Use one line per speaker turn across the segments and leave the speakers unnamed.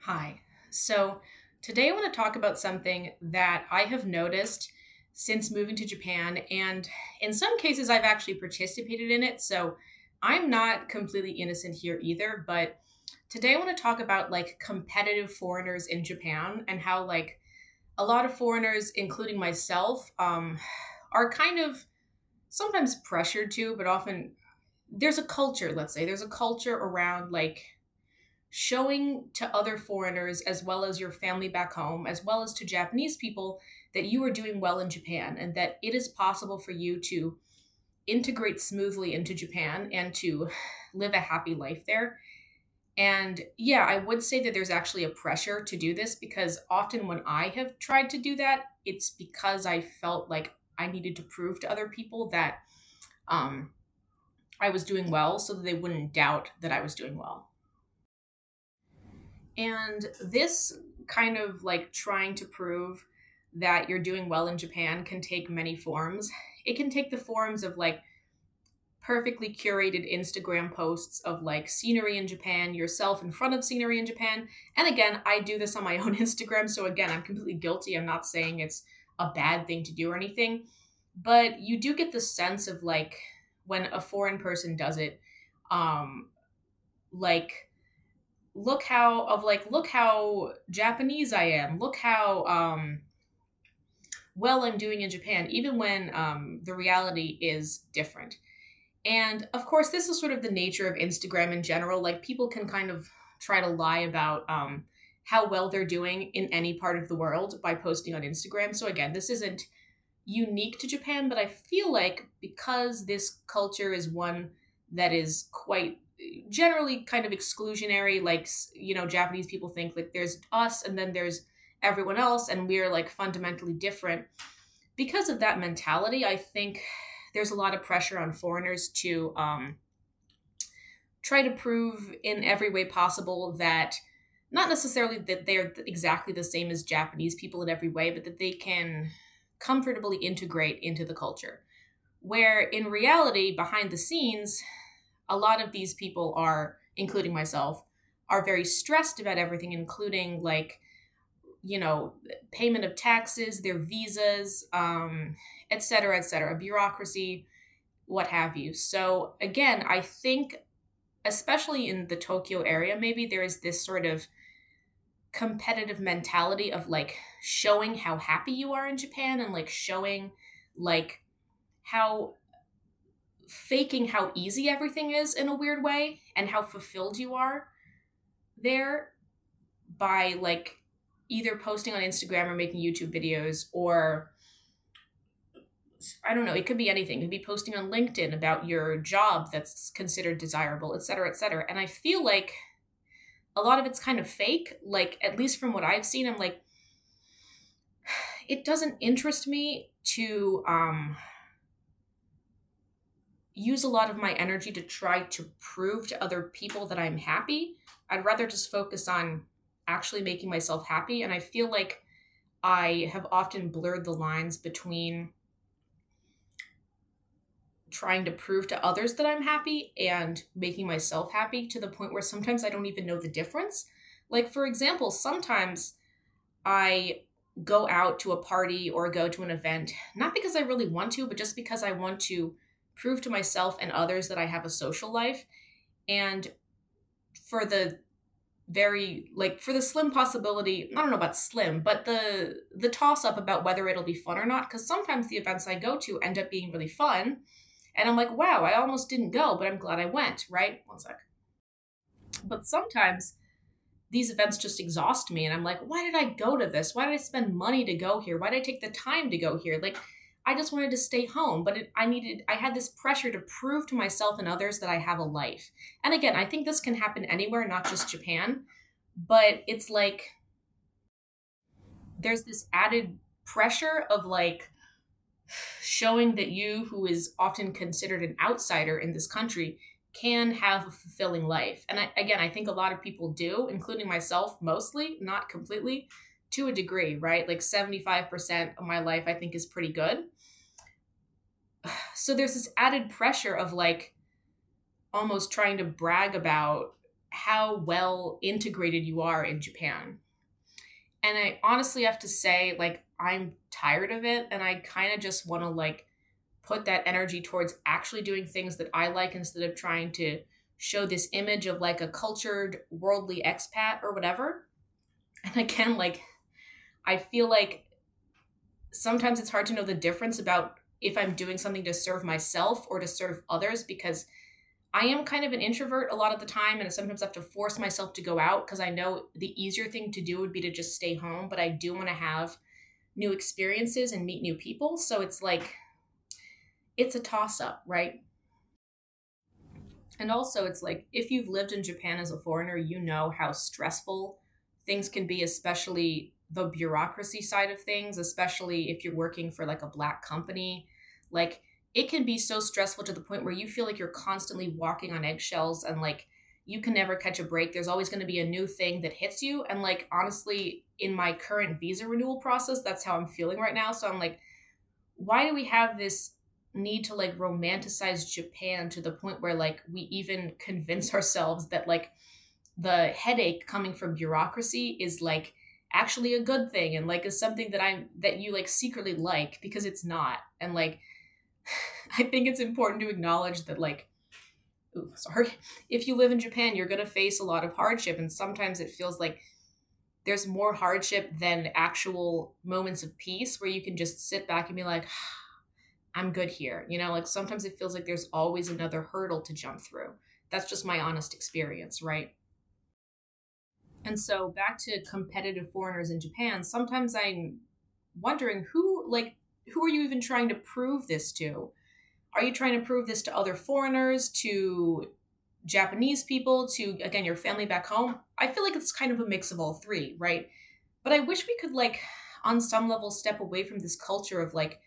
Hi. So today I want to talk about something that I have noticed since moving to Japan. And in some cases, I've actually participated in it. So I'm not completely innocent here either. But today I want to talk about like competitive foreigners in Japan and how, like, a lot of foreigners, including myself, are kind of sometimes pressured to, but often there's a culture, let's say, there's a culture around like showing to other foreigners as well as your family back home, as well as to Japanese people, that you are doing well in Japan and that it is possible for you to integrate smoothly into Japan and to live a happy life there. And yeah, I would say that there's actually a pressure to do this because often when I have tried to do that, it's because I felt like I needed to prove to other people that um, I was doing well so that they wouldn't doubt that I was doing well. And this kind of like trying to prove that you're doing well in Japan can take many forms. It can take the forms of like perfectly curated Instagram posts of like scenery in Japan, yourself in front of scenery in Japan. And again, I do this on my own Instagram. So again, I'm completely guilty. I'm not saying it's a bad thing to do or anything. But you do get the sense of like when a foreign person does it, um, like look how Japanese I am. Look how well I'm doing in Japan, even when the reality is different. And of course, this is sort of the nature of Instagram in general. Like people can kind of try to lie about how well they're doing in any part of the world by posting on Instagram. So again, this isn't unique to Japan, but I feel like because this culture is one that is quite generally kind of exclusionary, like, Japanese people think like there's us and then there's everyone else, and we're like fundamentally different. Because of that mentality, I think there's a lot of pressure on foreigners to try to prove in every way possible that not necessarily that they're exactly the same as Japanese people in every way, but that they can comfortably integrate into the culture. Where in reality, behind the scenes, a lot of these people are, including myself, are very stressed about everything, including like, payment of taxes, their visas, et cetera, bureaucracy, what have you. So again, I think, especially in the Tokyo area, maybe there is this sort of competitive mentality of like showing how happy you are in Japan and like showing like how faking how easy everything is in a weird way and how fulfilled you are there by like either posting on Instagram or making YouTube videos, or I don't know, it could be anything. It could be posting on LinkedIn about your job that's considered desirable, et cetera, et cetera. And I feel like a lot of it's kind of fake. Like, at least from what I've seen, I'm like, it doesn't interest me to use a lot of my energy to try to prove to other people that I'm happy. I'd rather just focus on actually making myself happy. And I feel like I have often blurred the lines between trying to prove to others that I'm happy and making myself happy, to the point where sometimes I don't even know the difference. Like, for example, sometimes I go out to a party or go to an event, not because I really want to, but just because I want to prove to myself and others that I have a social life. And for the for the slim possibility, I don't know about slim, but the toss up about whether it'll be fun or not, because sometimes the events I go to end up being really fun. And I'm like, wow, I almost didn't go, but I'm glad I went, right? One sec. But sometimes these events just exhaust me and I'm like, why did I go to this? Why did I spend money to go here? Why did I take the time to go here? Like, I just wanted to stay home, but I had this pressure to prove to myself and others that I have a life. And again, I think this can happen anywhere, not just Japan, but it's like there's this added pressure of like showing that you, who is often considered an outsider in this country, can have a fulfilling life. And again, I think a lot of people do, including myself, mostly, not completely, to a degree, right? Like 75% of my life, I think, is pretty good. So there's this added pressure of like almost trying to brag about how well integrated you are in Japan. And I honestly have to say, like, I'm tired of it, and I kind of just want to like put that energy towards actually doing things that I like instead of trying to show this image of like a cultured worldly expat or whatever. And again, like, I feel like sometimes it's hard to know the difference about if I'm doing something to serve myself or to serve others, because I am kind of an introvert a lot of the time, and I sometimes have to force myself to go out because I know the easier thing to do would be to just stay home. But I do want to have new experiences and meet new people. So it's like, it's a toss up, right? And also, it's like, if you've lived in Japan as a foreigner, you know how stressful things can be, especially the bureaucracy side of things, especially if you're working for like a black company. Like, it can be so stressful to the point where you feel like you're constantly walking on eggshells, and like you can never catch a break. There's always going to be a new thing that hits you. And like, honestly, in my current visa renewal process, that's how I'm feeling right now. So I'm like, why do we have this need to like romanticize Japan to the point where like we even convince ourselves that like the headache coming from bureaucracy is like actually a good thing, and like is something that you like secretly like, because it's not. And like, I think it's important to acknowledge that like, ooh, sorry, if you live in Japan, you're going to face a lot of hardship, and sometimes it feels like there's more hardship than actual moments of peace where you can just sit back and be like, I'm good here. You know, like sometimes it feels like there's always another hurdle to jump through. That's just my honest experience, right? And so back to competitive foreigners in Japan, sometimes I'm wondering who are you even trying to prove this to? Are you trying to prove this to other foreigners, to Japanese people, to again your family back home? I feel like it's kind of a mix of all three, right? But I wish we could like on some level step away from this culture of like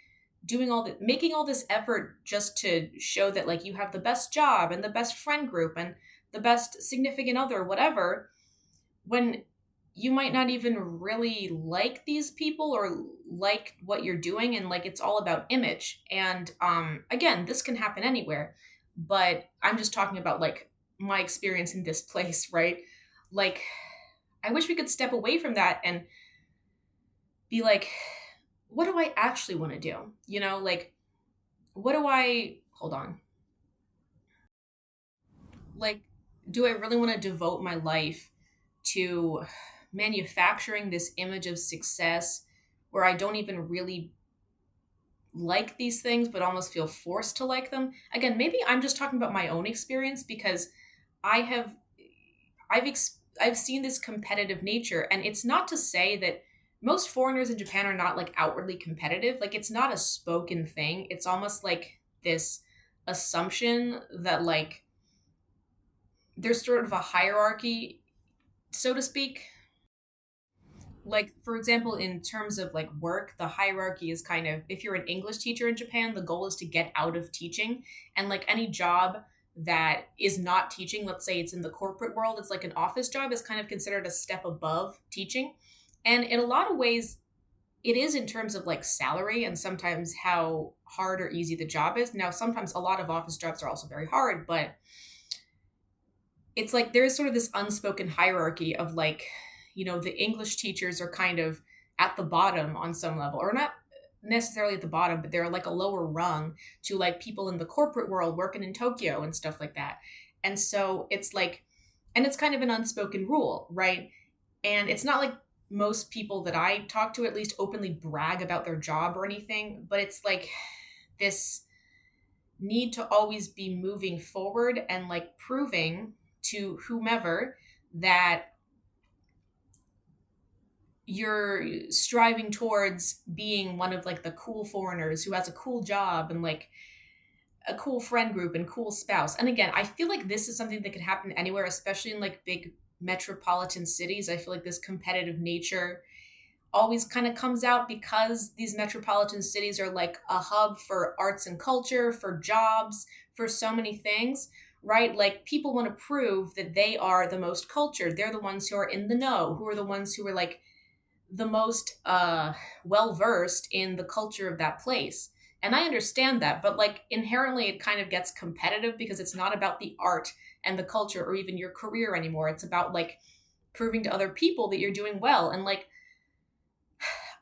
doing all the making all this effort just to show that like you have the best job and the best friend group and the best significant other, whatever, when you might not even really like these people or like what you're doing, and like it's all about image. And again, this can happen anywhere, but I'm just talking about like my experience in this place, right? Like, I wish we could step away from that and be like, what do I actually want to do? You know, like, what do I hold on? Like, do I really want to devote my life to manufacturing this image of success where I don't even really like these things but almost feel forced to like them? Again, maybe I'm just talking about my own experience, because I have I've seen this competitive nature, and it's not to say that most foreigners in Japan are not like outwardly competitive. Like, it's not a spoken thing. It's almost like this assumption that like there's sort of a hierarchy, so to speak. Like, for example, in terms of like work, the hierarchy is kind of, if you're an English teacher in Japan, the goal is to get out of teaching. And like any job that is not teaching, let's say it's in the corporate world, it's like an office job, is kind of considered a step above teaching. And in a lot of ways, it is in terms of like salary and sometimes how hard or easy the job is. Now, sometimes a lot of office jobs are also very hard, but it's like there is sort of this unspoken hierarchy of like, you know, the English teachers are kind of at the bottom on some level, or not necessarily at the bottom, but they're like a lower rung to like people in the corporate world working in Tokyo and stuff like that. And so it's like, and it's kind of an unspoken rule, right? And it's not like most people that I talk to at least openly brag about their job or anything, but it's like this need to always be moving forward and like proving to whomever that you're striving towards being one of like the cool foreigners who has a cool job and like a cool friend group and cool spouse. And again, I feel like this is something that could happen anywhere, especially in like big metropolitan cities. I feel like this competitive nature always kind of comes out because these metropolitan cities are like a hub for arts and culture, for jobs, for so many things, right? Like, people want to prove that they are the most cultured. They're the ones who are in the know, who are the ones who are like the most well versed in the culture of that place. And I understand that, but like inherently it kind of gets competitive because it's not about the art and the culture or even your career anymore. It's about like proving to other people that you're doing well. And like,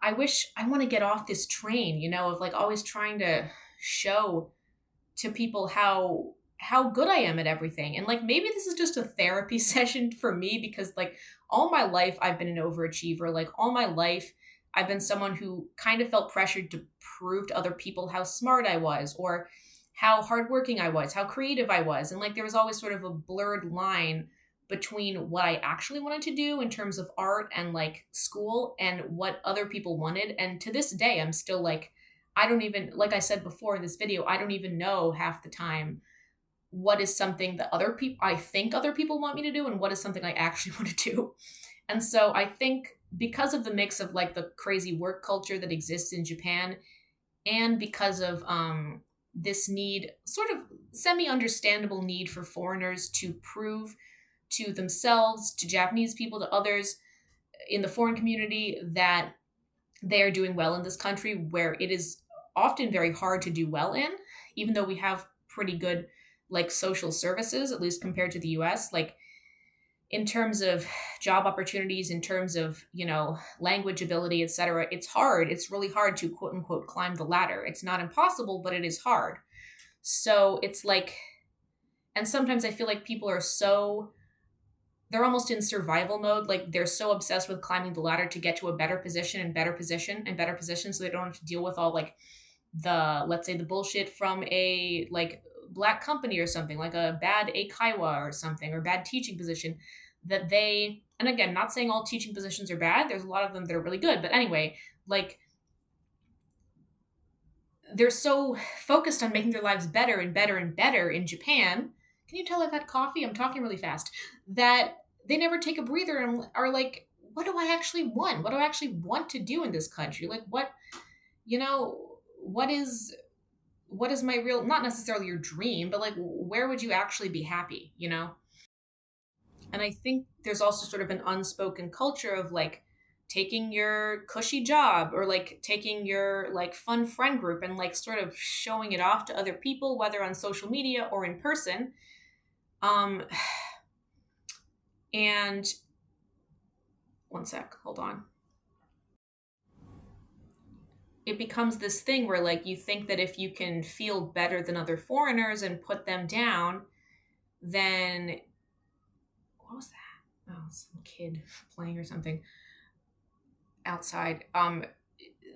I want to get off this train, of like always trying to show to people how good I am at everything. And like maybe this is just a therapy session for me, because like all my life I've been an overachiever. Like all my life I've been someone who kind of felt pressured to prove to other people how smart I was, or how hardworking I was, how creative I was. And like there was always sort of a blurred line between what I actually wanted to do in terms of art and like school and what other people wanted. And to this day, I'm still like, I don't even, like I said before in this video, I don't even know half the time what is something that other people, I think other people want me to do, and what is something I actually want to do. And so I think because of the mix of like the crazy work culture that exists in Japan, and because of this need, sort of semi-understandable need for foreigners to prove to themselves, to Japanese people, to others in the foreign community that they are doing well in this country where it is often very hard to do well in, even though we have pretty good like social services, at least compared to the US. Like in terms of job opportunities, in terms of, language ability, etc., it's hard. It's really hard to quote unquote climb the ladder. It's not impossible, but it is hard. So it's like, and sometimes I feel like people are they're almost in survival mode. Like they're so obsessed with climbing the ladder to get to a better position and better position and better position, so they don't have to deal with all like let's say the bullshit from a like black company or something, like a bad eikaiwa or something, or bad teaching position that they, and again, not saying all teaching positions are bad, there's a lot of them that are really good, but anyway, like they're so focused on making their lives better and better and better in Japan. Can you tell I've had coffee? I'm talking really fast. That they never take a breather and are like, what do I actually want? What do I actually want to do in this country? Like what, what is my real, not necessarily your dream, but like where would you actually be happy, And I think there's also sort of an unspoken culture of like taking your cushy job or like taking your like fun friend group and like sort of showing it off to other people, whether on social media or in person. And one sec, hold on. It becomes this thing where like you think that if you can feel better than other foreigners and put them down, then what was that? Oh, some kid playing or something outside.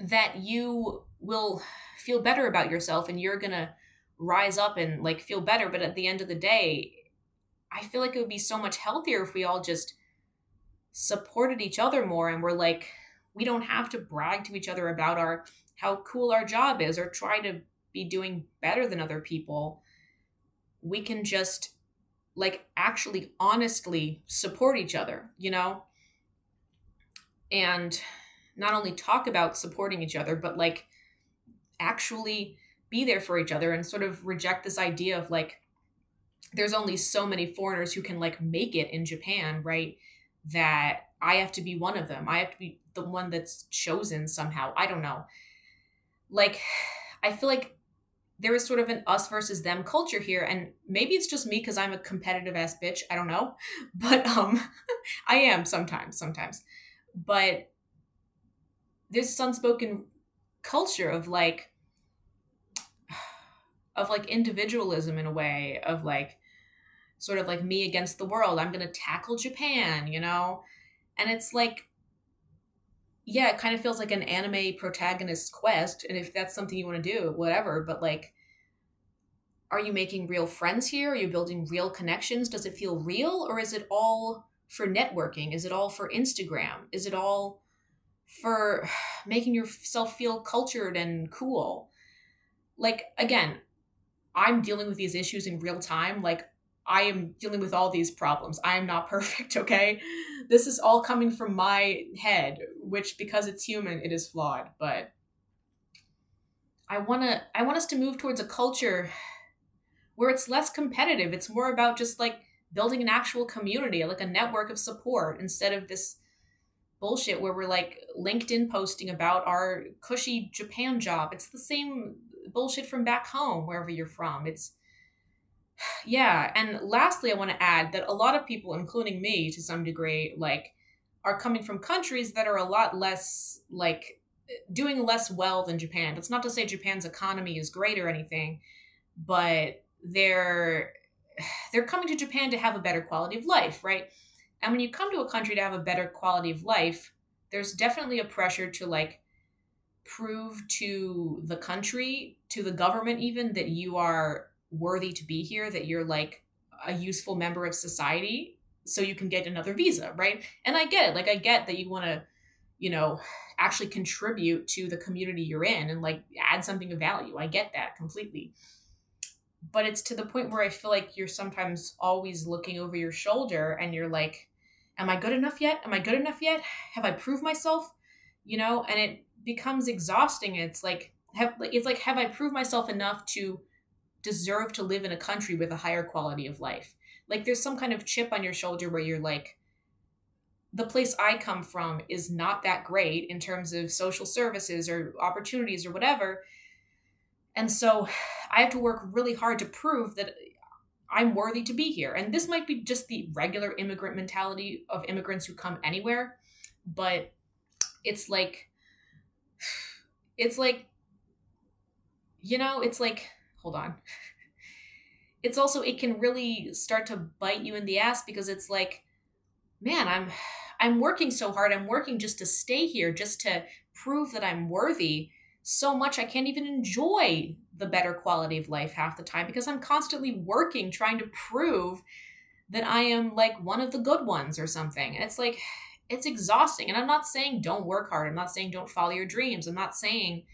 That you will feel better about yourself and you're gonna rise up and like feel better. But at the end of the day, I feel like it would be so much healthier if we all just supported each other more and we're like, we don't have to brag to each other about how cool our job is or try to be doing better than other people. We can just like actually honestly support each other, and not only talk about supporting each other, but like actually be there for each other and sort of reject this idea of like, there's only so many foreigners who can like make it in Japan, right? That I have to be one of them. I have to be the one that's chosen somehow. I don't know. Like, I feel like there is sort of an us versus them culture here. And maybe it's just me because I'm a competitive ass bitch. I don't know. But I am sometimes. But there's this unspoken culture of like individualism in a way, of like sort of like me against the world. I'm going to tackle Japan, And it's like, yeah, it kind of feels like an anime protagonist's quest. And if that's something you want to do, whatever. But like, are you making real friends here? Are you building real connections? Does it feel real? Or is it all for networking? Is it all for Instagram? Is it all for making yourself feel cultured and cool? Like, again, I'm dealing with these issues in real time. Like, I am dealing with all these problems. I am not perfect, okay? This is all coming from my head, which, because it's human, it is flawed. But I want us to move towards a culture where it's less competitive. It's more about just like building an actual community, like a network of support, instead of this bullshit where we're like LinkedIn posting about our cushy Japan job. It's the same bullshit from back home, wherever you're from. Yeah, and lastly, I want to add that a lot of people, including me to some degree, like, are coming from countries that are a lot less, like, doing less well than Japan. That's not to say Japan's economy is great or anything, but they're coming to Japan to have a better quality of life, right? And when you come to a country to have a better quality of life, there's definitely a pressure to, like, prove to the country, to the government even, that you are worthy to be here, that you're like a useful member of society, so you can get another visa, right? And I get it. Like, I get that you want to, you know, actually contribute to the community you're in and, like, add something of value. I get that completely. But it's to the point where I feel like you're sometimes always looking over your shoulder and you're like, am I good enough yet? Am I good enough yet? Have I proved myself? And it becomes exhausting. It's like, have I proved myself enough to deserve to live in a country with a higher quality of life? Like, there's some kind of chip on your shoulder where you're like, the place I come from is not that great in terms of social services or opportunities or whatever. And so I have to work really hard to prove that I'm worthy to be here. And this might be just the regular immigrant mentality of immigrants who come anywhere, but it's like, it's like, it's like, hold on. It's also, it can really start to bite you in the ass, because it's like, man, I'm working so hard. I'm working just to stay here, just to prove that I'm worthy so much I can't even enjoy the better quality of life half the time, because I'm constantly working trying to prove that I am like one of the good ones or something. And it's like, it's exhausting. And I'm not saying don't work hard. I'm not saying don't follow your dreams. I'm not saying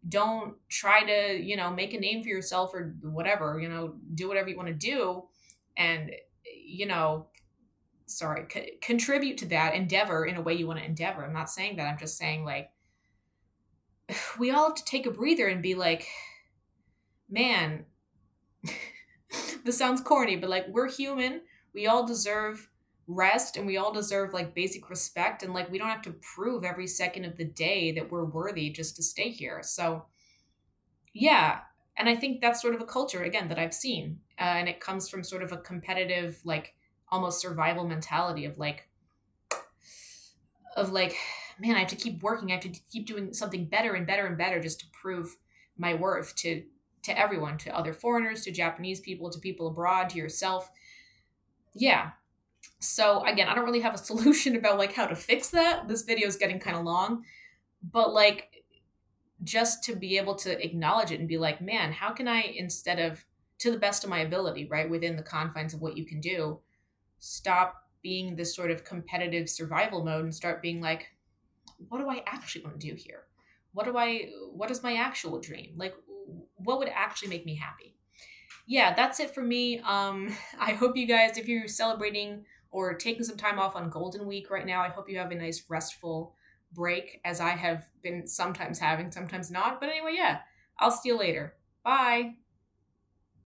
don't try to, make a name for yourself or whatever, do whatever you want to do. And, you know, contribute to that endeavor in a way you want to endeavor. I'm not saying that. I'm just saying, like, we all have to take a breather and be like, man, this sounds corny, but, like, we're human. We all deserve rest, and we all deserve, like, basic respect. And, like, we don't have to prove every second of the day that we're worthy just to stay here. So, yeah. And I think that's sort of a culture, again, that I've seen. And it comes from sort of a competitive, like, almost survival mentality of like, man, I have to keep working. I have to keep doing something better and better and better just to prove my worth to everyone, to other foreigners, to Japanese people, to people abroad, to yourself. Yeah. So again, I don't really have a solution about, like, how to fix that. This video is getting kind of long, but, like, just to be able to acknowledge it and be like, man, how can I, instead of, to the best of my ability, right, within the confines of what you can do, stop being this sort of competitive survival mode and start being like, what do I actually want to do here? What is my actual dream? Like, what would actually make me happy? Yeah, that's it for me. I hope you guys, if you're celebrating or taking some time off on Golden Week right now, I hope you have a nice restful break, as I have been sometimes having, sometimes not. But anyway, yeah, I'll see you later. Bye.